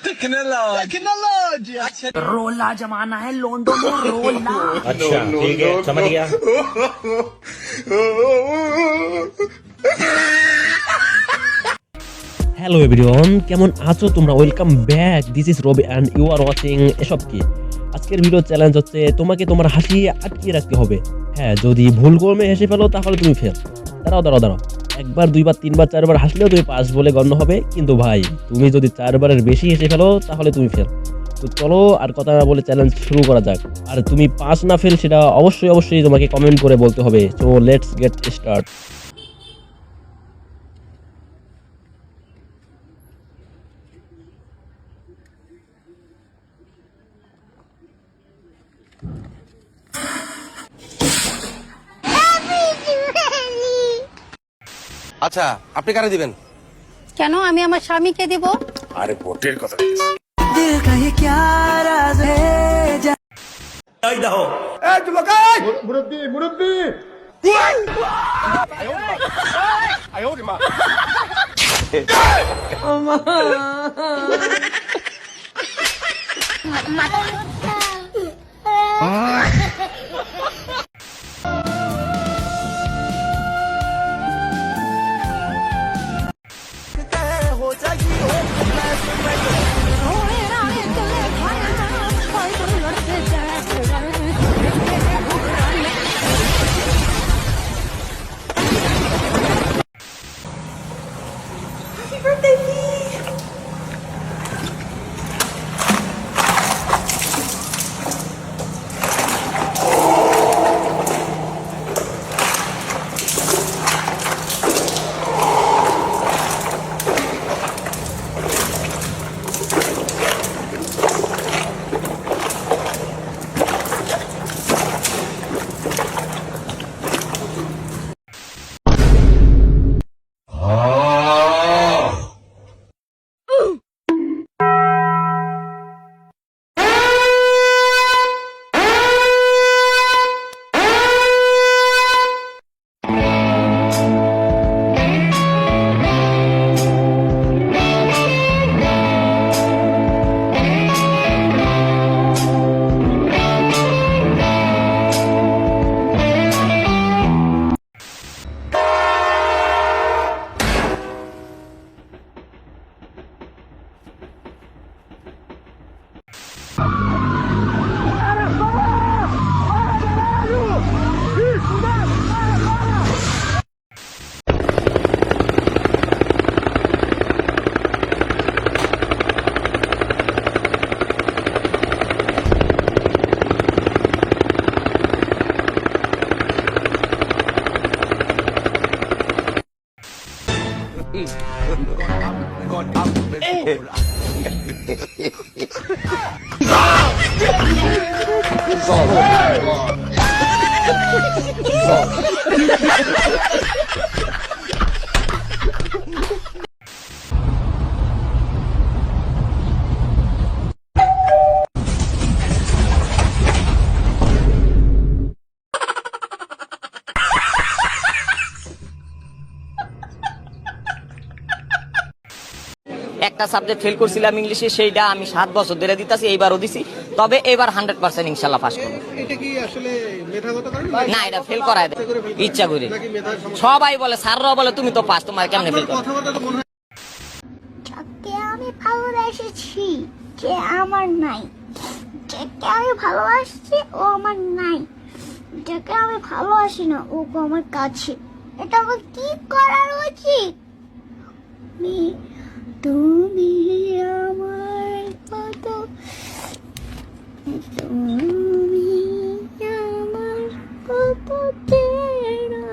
टेक्नोलॉजिया रोला जमाना है लोंडो में रोला। अच्छा ठीक है समझ गया। হ্যালো এভরিওয়ান, কেমন আছো তোমরা? Welcome back, this is Robi and you are watching এসব কি। আজকের ভিডিও চ্যালেঞ্জ হচ্ছে তোমাকে তোমার হাসি আটকিয়ে রাখতে হবে। হ্যাঁ, যদি ভুল ক্রমে হেসে ফেলো তাহলে তুমি ফেল। দাঁড়াও, একবার, দুইবার, তিনবার, চারবার হাসলেও তুমি পাস বলে গণ্য হবে। কিন্তু ভাই, তুমি যদি চারবারের বেশি হেসে ফেলো তাহলে তুমি ফেল। তো চলো আর কথা না বলে চ্যালেঞ্জ শুরু করা যাক। আর তুমি পাস না ফেল সেটা অবশ্যই তোমাকে কমেন্ট করে বলতে হবে। So let's get start. আচ্ছা, আপনি কারে দিবেন? কেন আমি আমার স্বামীকে দিব? আরে ভোটের কথা একটা সাবজেক্ট ফেল করছিলাম ইংলিশে, সেইটা আমি 7 বছর ধরে দিতেছি, এইবারও দিছি। তবে এবার 100% ইনশাল্লাহ পাস করব। এটা কি আসলে মেধাগত কারণে? না, এটা ফেল করায় দেয় ইচ্ছা করে। সবাই বলে, স্যাররাও বলে তুমি তো পাস, তোমার কেমনে ফেল করো? যাকে আমি ভালোবেসেছি যে আমার নাই, যাকে আমি ভালোবাসছি ও আমার নাই, যাকে আমি ভালোবাসি না ও আমার কাছে। এটা আমার কি করা উচিত? তুমি আমার কত, তুমি আমার কত চেনা।